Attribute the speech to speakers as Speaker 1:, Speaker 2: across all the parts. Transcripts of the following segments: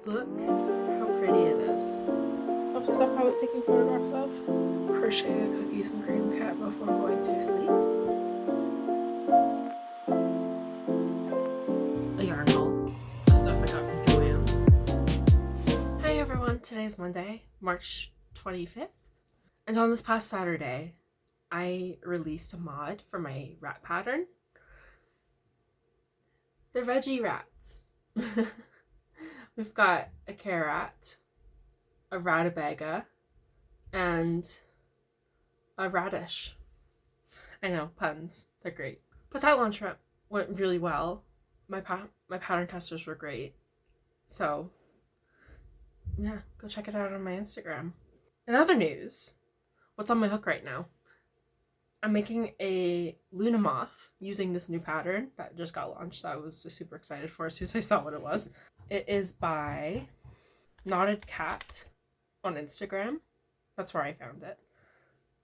Speaker 1: Look how pretty it is. Of stuff I was taking photographs of. Crochet a cookies and cream cat before going to sleep. A yarn haul of stuff I got from Joann's. Hi everyone, today's Monday, March 25th. And on this past Saturday, I released a mod for my rat pattern. They're veggie rats. We've got a carrot, a rutabaga, and a radish. I know, puns. They're great. But that launch went really well. My pattern testers were great. So, yeah, go check it out on my Instagram. In other news, what's on my hook right now? I'm making a Luna moth using this new pattern that just got launched that I was super excited for as soon as I saw what it was. It is by Knotted Cat on Instagram. That's where I found it.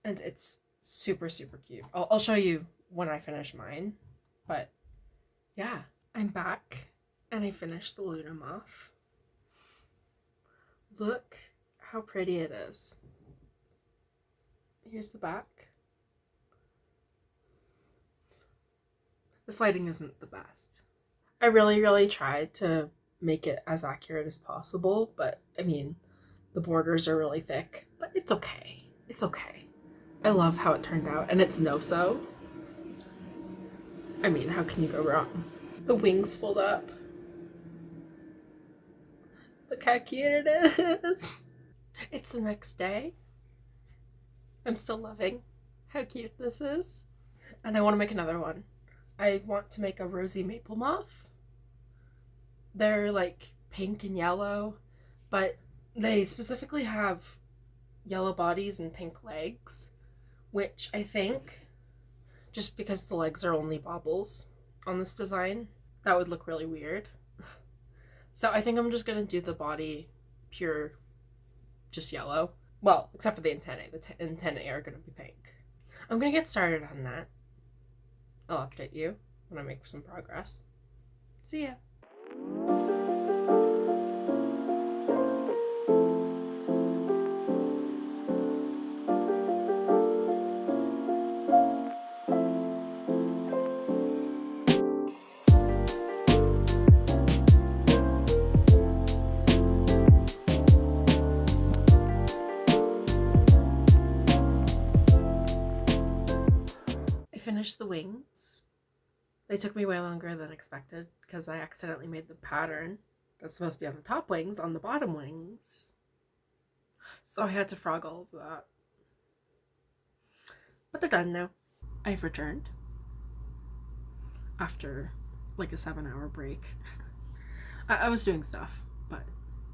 Speaker 1: And it's super, super cute. I'll show you when I finish mine. But yeah, I'm back and I finished the Luna moth. Look how pretty it is. Here's the back. This lighting isn't the best. I really tried to make it as accurate as possible, but I mean, the borders are really thick, but it's okay. It's okay. I love how it turned out, and it's no-sew. I mean, how can you go wrong? The wings fold up. Look how cute it is. It's the next day. I'm still loving how cute this is. And I want to make another one. I want to make a rosy maple moth. They're like pink and yellow, but they specifically have yellow bodies and pink legs, which I think, just because the legs are only baubles on this design, that would look really weird. So I think I'm just going to do the body pure, just yellow. Well, except for the antennae. The antennae are going to be pink. I'm going to get started on that. I'll update you when I make some progress. See ya. Finished the wings. They took me way longer than expected because I accidentally made the pattern that's supposed to be on the top wings on the bottom wings. So I had to frog all of that. But they're done now. I've returned after like a 7-hour break. I was doing stuff, but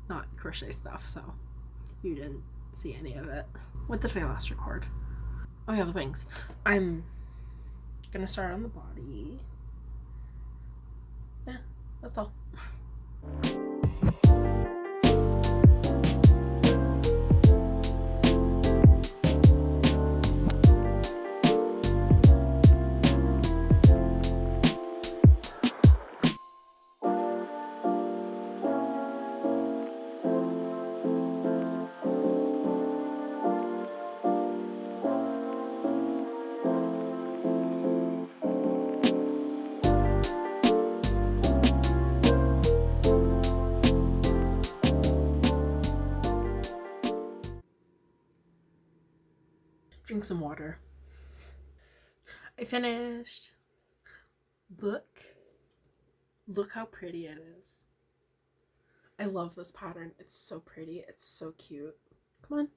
Speaker 1: not crochet stuff, so you didn't see any of it. What did I last record? Oh yeah, the wings. I'm gonna start on the body. Yeah, that's all. Drink some water. I finished. Look how pretty it is. I love this pattern. It's so pretty. It's so cute. Come on.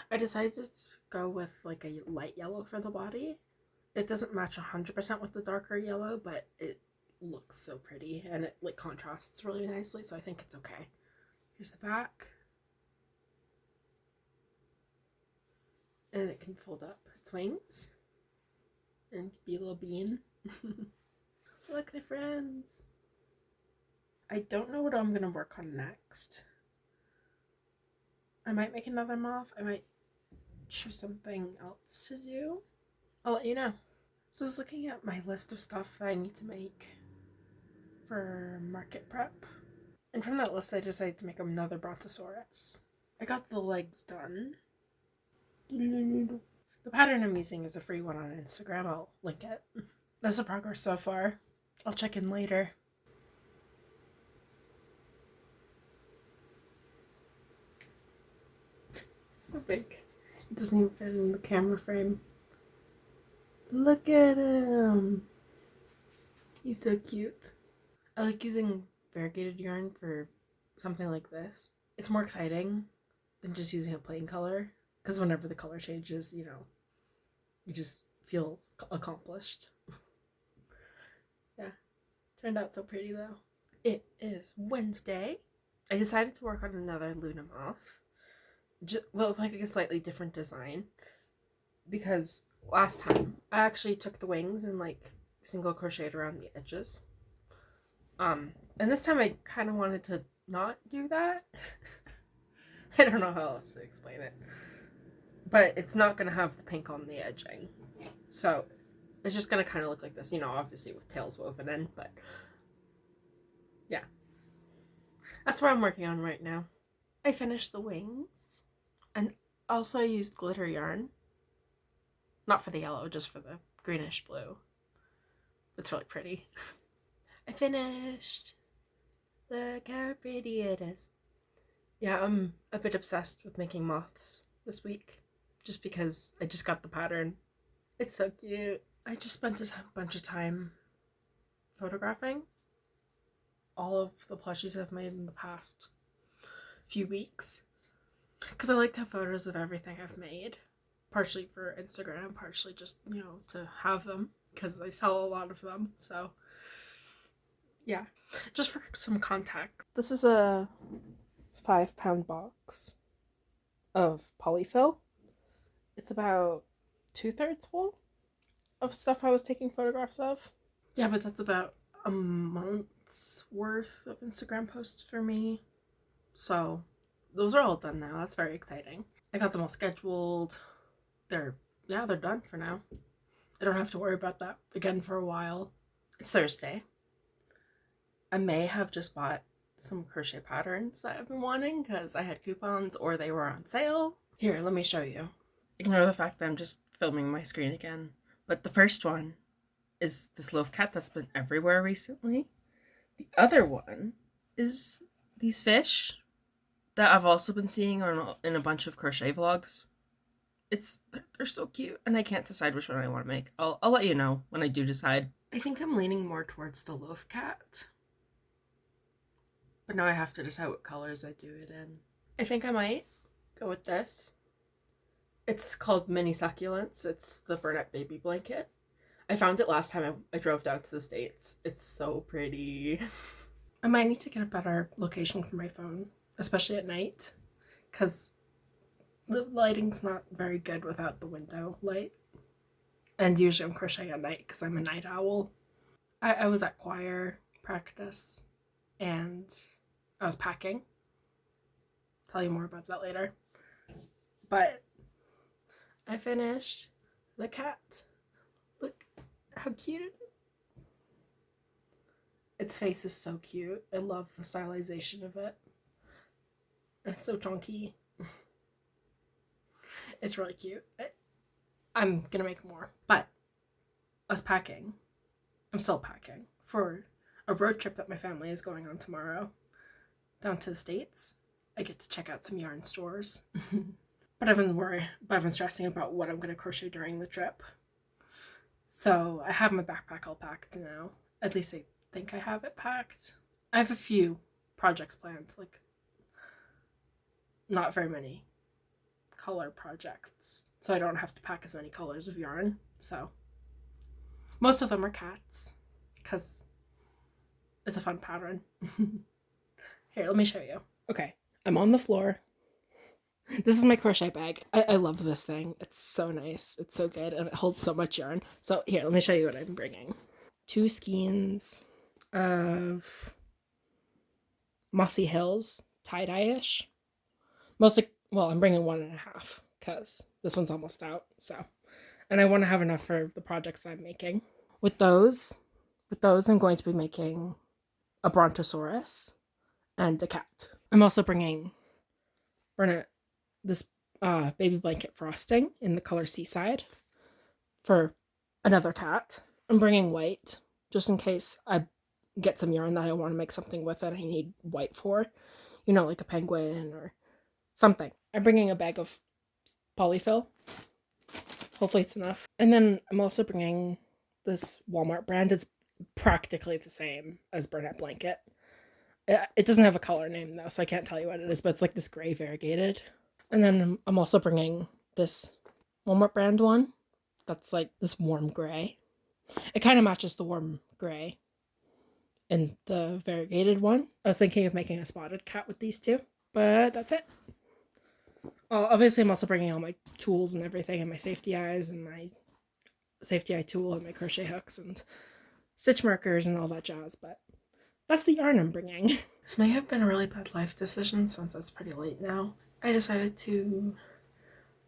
Speaker 1: I decided to go with like a light yellow for the body. It doesn't match 100% with the darker yellow, but it looks so pretty and it like contrasts really nicely, so I think it's okay. Here's the back. And it can fold up its wings. And be a little bean. Look, they're friends. I don't know what I'm going to work on next. I might make another moth. I might choose something else to do. I'll let you know. So I was looking at my list of stuff I need to make for market prep. And from that list, I decided to make another Brontosaurus. I got the legs done. The pattern I'm using is a free one on Instagram. I'll link it. That's the progress so far. I'll check in later. So big. It doesn't even fit in the camera frame. Look at him. He's so cute. I like using variegated yarn for something like this. It's more exciting than just using a plain color, because whenever the color changes, you just feel accomplished. Yeah, turned out so pretty though. It is Wednesday. I decided to work on another Luna moth. Well, it's like a slightly different design, because last time I actually took the wings and like single crocheted around the edges. And this time I kind of wanted to not do that. I don't know how else to explain it. But it's not going to have the pink on the edging. So it's just going to kind of look like this, obviously with tails woven in, but yeah. That's what I'm working on right now. I finished the wings, and also I used glitter yarn. Not for the yellow, just for the greenish blue. It's really pretty. I finished. Look how pretty it is. Yeah, I'm a bit obsessed with making moths this week, just because I just got the pattern. It's so cute. I just spent a bunch of time photographing all of the plushies I've made in the past few weeks, because I like to have photos of everything I've made, partially for Instagram, partially just, to have them, because I sell a lot of them, so yeah. Just for some context, this is a 5-pound box of polyfill. It's about 2/3 full of stuff I was taking photographs of. Yeah, but that's about a month's worth of Instagram posts for me. So those are all done now. That's very exciting. I got them all scheduled. They're done for now. I don't have to worry about that again for a while. It's Thursday. I may have just bought some crochet patterns that I've been wanting because I had coupons or they were on sale. Here, let me show you. Ignore the fact that I'm just filming my screen again. But the first one is this loaf cat that's been everywhere recently. The other one is these fish that I've also been seeing in a bunch of crochet vlogs. They're so cute, and I can't decide which one I want to make. I'll let you know when I do decide. I think I'm leaning more towards the loaf cat. But now I have to decide what colors I do it in. I think I might go with this. It's called Mini Succulents. It's the Burnett Baby Blanket. I found it last time I drove down to the States. It's so pretty. I might need to get a better location for my phone, especially at night, because the lighting's not very good without the window light. And usually I'm crocheting at night because I'm a night owl. I was at choir practice and I was packing. Tell you more about that later. But I finished the cat. Look how cute it is. Its face is so cute. I love the stylization of it. It's so chunky. It's really cute. I'm gonna make more. But I was packing. I'm still packing for a road trip that my family is going on tomorrow down to the States. I get to check out some yarn stores. But I've been stressing about what I'm going to crochet during the trip. So I have my backpack all packed now. At least I think I have it packed. I have a few projects planned, like not very many color projects. So I don't have to pack as many colors of yarn. So most of them are cats because it's a fun pattern. Here, let me show you. Okay, I'm on the floor. This is my crochet bag. I love this thing. It's so nice. It's so good, and it holds so much yarn. So here, let me show you what I'm bringing. 2 skeins of Mossy Hills tie-dye-ish. I'm bringing 1.5 because this one's almost out. So And I want to have enough for the projects that I'm making. With those, I'm going to be making a brontosaurus and a cat. I'm also bringing this baby blanket frosting in the color Seaside for another cat. I'm bringing white just in case I get some yarn that I want to make something with that I need white for, like a penguin or something. I'm bringing a bag of polyfill. Hopefully it's enough. And then I'm also bringing this Walmart brand. It's practically the same as Burnett Blanket. It doesn't have a color name though, so I can't tell you what it is, but it's like this gray variegated. And then I'm also bringing this Walmart brand one that's like this warm gray. It kind of matches the warm gray in the variegated one. I was thinking of making a spotted cat with these two, but that's it. Obviously, I'm also bringing all my tools and everything, and my safety eyes and my safety eye tool and my crochet hooks and stitch markers and all that jazz, but that's the yarn I'm bringing. This may have been a really bad life decision since it's pretty late now. I decided to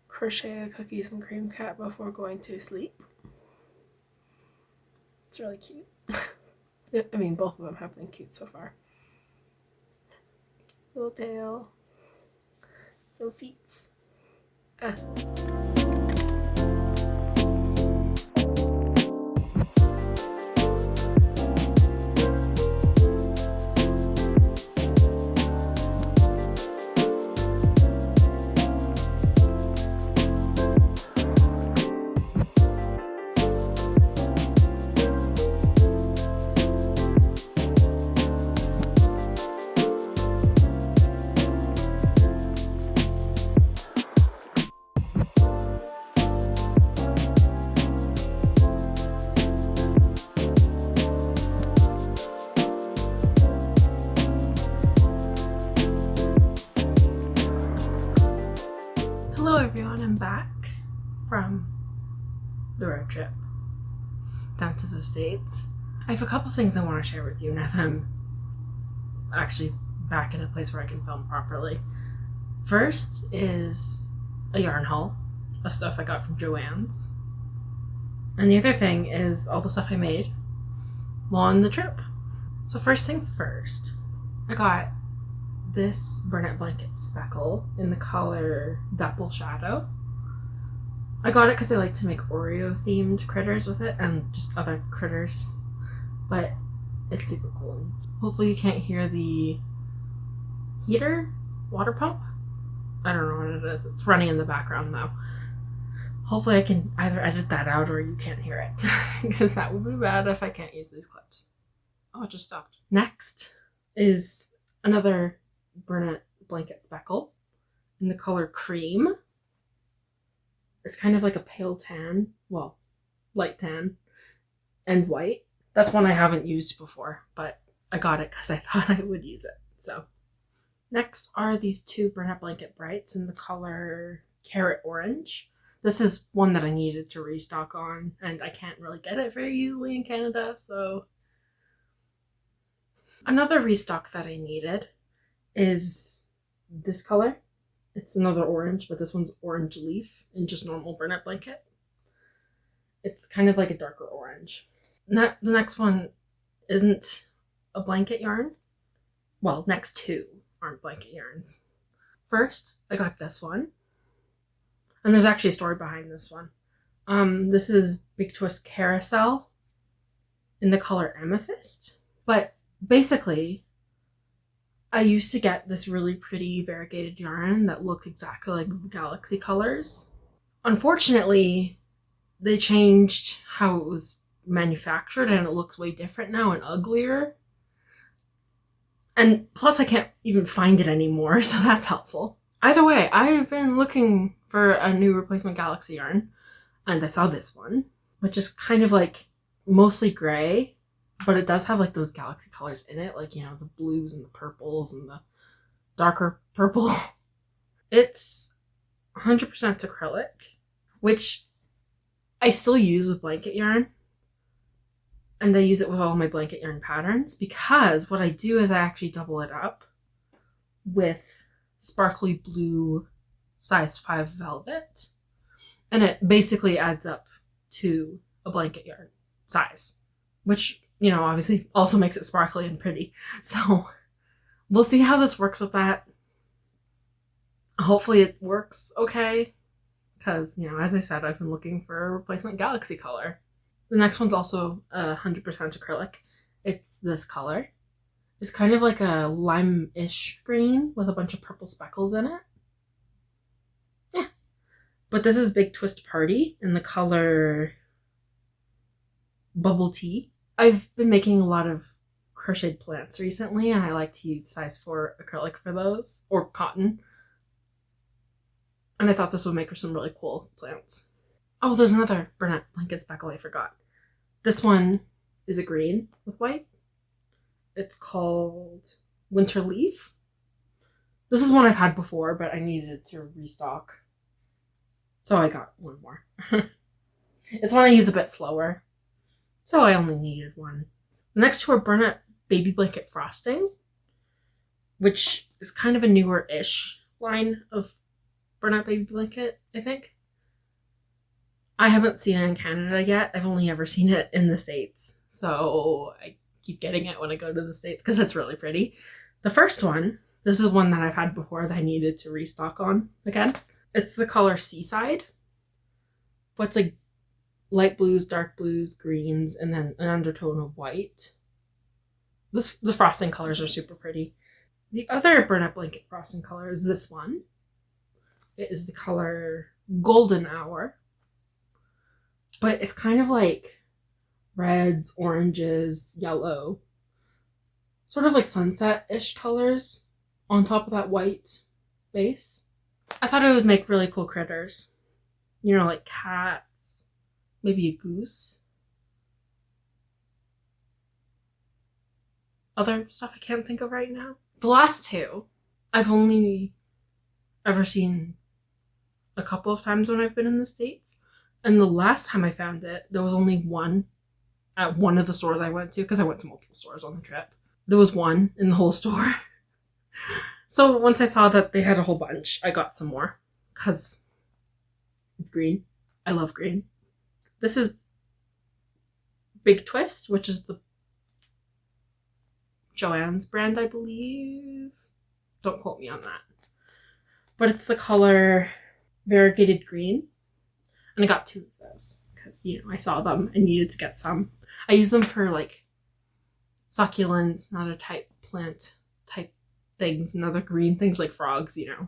Speaker 1: crochet a cookies and cream cat before going to sleep. It's really cute. I mean, both of them have been cute so far. Little tail. Little feet. Hello everyone, I'm back from the road trip down to the States. I have a couple things I want to share with you now that I'm actually back in a place where I can film properly. First is a yarn haul of stuff I got from Joann's. And the other thing is all the stuff I made while on the trip. So first things first, I got this Burnett Blanket speckle in the color Dapple Shadow. I got it because I like to make Oreo themed critters with it and just other critters, but it's super cool. Hopefully you can't hear the heater water pump. I don't know what it is. It's running in the background though. Hopefully I can either edit that out or you can't hear it because that would be bad if I can't use these clips. Oh, it just stopped. Next is another Burnett Blanket speckle in the color Cream. It's kind of like a pale tan, well, light tan and white. That's one I haven't used before, but I got it because I thought I would use it. So next are these two Burnett Blanket Brights in the color Carrot Orange. This is one that I needed to restock on, and I can't really get it very easily in Canada, so another restock that I needed is this color. It's another orange, but this one's Orange Leaf in just normal Burnett Blanket. It's kind of like a darker orange. The next one isn't a blanket yarn. Well, next two aren't blanket yarns. First, I got this one. And there's actually a story behind this one. This is Big Twist Carousel in the color Amethyst. But basically, I used to get this really pretty variegated yarn that looked exactly like Galaxy colors. Unfortunately, they changed how it was manufactured and it looks way different now and uglier. And plus I can't even find it anymore, so that's helpful. Either way, I've been looking for a new replacement Galaxy yarn and I saw this one, which is kind of like mostly gray, but it does have like those Galaxy colors in it, like, the blues and the purples and the darker purple. It's 100% acrylic, which I still use with blanket yarn. And I use it with all my blanket yarn patterns because what I do is I actually double it up with sparkly blue size 5 velvet. And it basically adds up to a blanket yarn size, which, you know, obviously also makes it sparkly and pretty. So we'll see how this works with that. Hopefully it works okay, because, you know, as I said, I've been looking for a replacement galaxy color. The next one's also 100% acrylic. It's this color. It's kind of like a lime-ish green with a bunch of purple speckles in it. Yeah. But this is Big Twist Party in the color Bubble Tea. I've been making a lot of crocheted plants recently, and I like to use size 4 acrylic for those, or cotton. And I thought this would make for some really cool plants. Oh, there's another Bernat blanket speckle I forgot. This one is a green with white. It's called Winter Leaf. This is one I've had before, but I needed to restock. So I got one more. It's one I use a bit slower, so I only needed one. The next two are Bernat Baby Blanket Frosting, which is kind of a newer-ish line of Bernat Baby Blanket, I think. I haven't seen it in Canada yet. I've only ever seen it in the States. So I keep getting it when I go to the States because it's really pretty. The first one, this is one that I've had before that I needed to restock on again. It's the color Seaside. But it's like light blues, dark blues, greens, and then an undertone of white. The frosting colors are super pretty. The other Bernat Blanket frosting color is this one. It is the color Golden Hour. But it's kind of like reds, oranges, yellow. Sort of like sunset-ish colors on top of that white base. I thought it would make really cool critters. You know, like cats, maybe a goose. Other stuff I can't think of right now. The last two, I've only ever seen a couple of times when I've been in the States. And the last time I found it, there was only one at one of the stores I went to, because I went to multiple stores on the trip. There was one in the whole store. So once I saw that they had a whole bunch, I got some more, because it's green. I love green. This is Big Twist, which is the Joann's brand, I believe. Don't quote me on that. But it's the color Variegated Green. And I got 2 of those because, you know, I saw them and needed to get some. I use them for like succulents and other type plant type things and other green things like frogs, you know.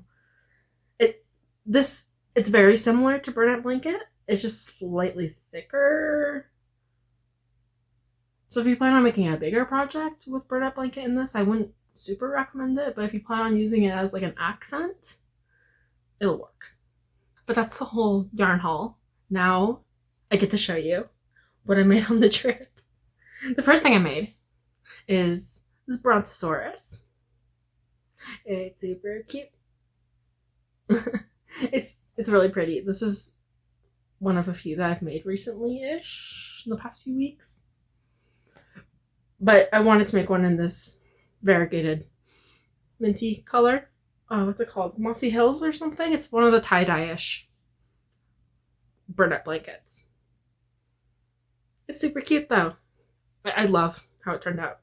Speaker 1: It's very similar to Bernat Blanket. It's just slightly thicker. So if you plan on making a bigger project with Bernat Blanket in this, I wouldn't super recommend it. But if you plan on using it as like an accent, it'll work. But that's the whole yarn haul. Now I get to show you what I made on the trip. The first thing I made is this Brontosaurus. It's super cute. It's really pretty. This is one of a few that I've made recently-ish, in the past few weeks. But I wanted to make one in this variegated minty color. What's it called? Mossy Hills or something? It's one of the tie-dye-ish Bernat blankets. It's super cute though. I love how it turned out.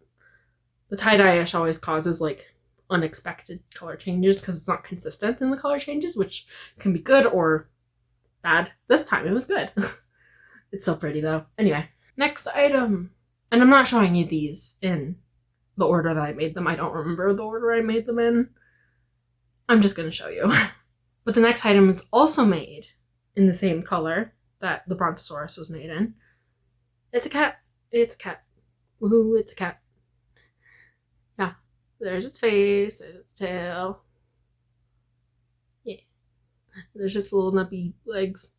Speaker 1: The tie-dye-ish always causes like unexpected color changes because it's not consistent in the color changes, which can be good or bad. This time it was good. It's so pretty though. Anyway, next item. And I'm not showing you these in the order that I made them. I don't remember the order I made them in. I'm just going to show you. But the next item is also made in the same color that the Brontosaurus was made in. It's a cat. It's a cat. Woohoo, it's a cat. Yeah. There's its face. There's its tail. Yeah. There's just little nubbly legs.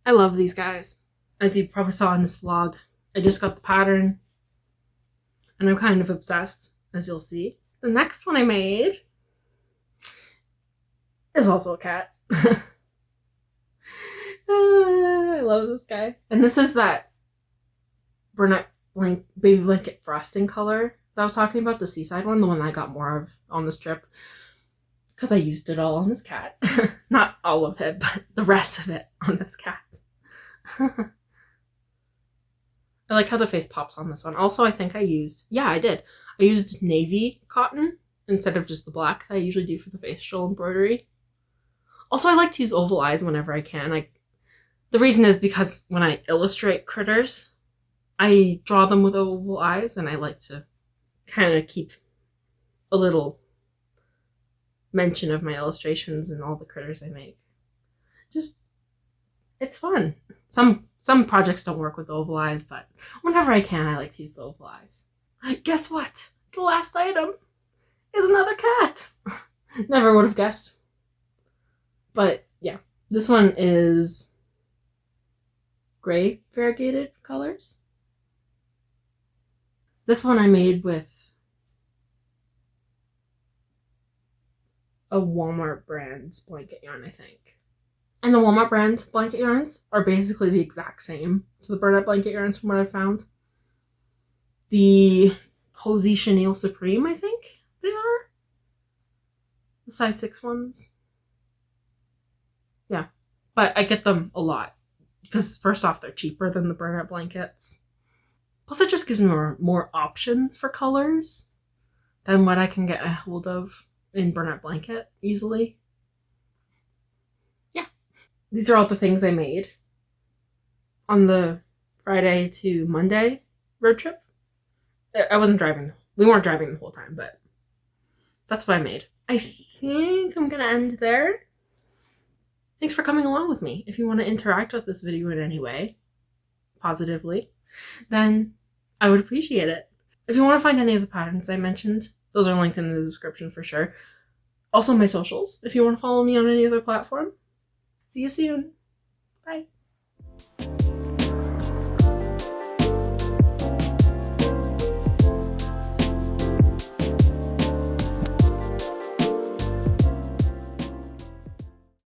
Speaker 1: I love these guys. As you probably saw in this vlog, I just got the pattern. And I'm kind of obsessed, as you'll see. The next one I made is also a cat. I love this guy. And this is that Bernat Baby Blanket frosting color that I was talking about, the Seaside one, the one I got more of on this trip. Because I used it all on this cat. Not all of it, but the rest of it on this cat. I like how the face pops on this one. Also, I think I used, yeah, I did. I used navy cotton instead of just the black that I usually do for the facial embroidery. Also, I like to use oval eyes whenever I can. The reason is because when I illustrate critters, I draw them with oval eyes, and I like to kind of keep a little mention of my illustrations and all the critters I make. Just, it's fun. Some projects don't work with oval eyes, but whenever I can, I like to use the oval eyes. Guess what? The last item is another cat. Never would have guessed. But yeah, this one is gray variegated colors. This one I made with a Walmart brand blanket yarn, I think. And the Walmart brand blanket yarns are basically the exact same to the burlap blanket yarns from what I've found. The Cozy Chenille Supreme, I think they are. The size 6 ones. Yeah. But I get them a lot. Because first off, they're cheaper than the burnout blankets. Plus it just gives me more options for colors than what I can get a hold of in burnout blanket easily. Yeah. These are all the things I made on the Friday to Monday road trip. I wasn't driving. We weren't driving the whole time, but that's what I made. I think I'm gonna end there. Thanks for coming along with me. If you want to interact with this video in any way, positively, then I would appreciate it. If you want to find any of the patterns I mentioned, those are linked in the description for sure. Also my socials, if you want to follow me on any other platform. See you soon. Bye.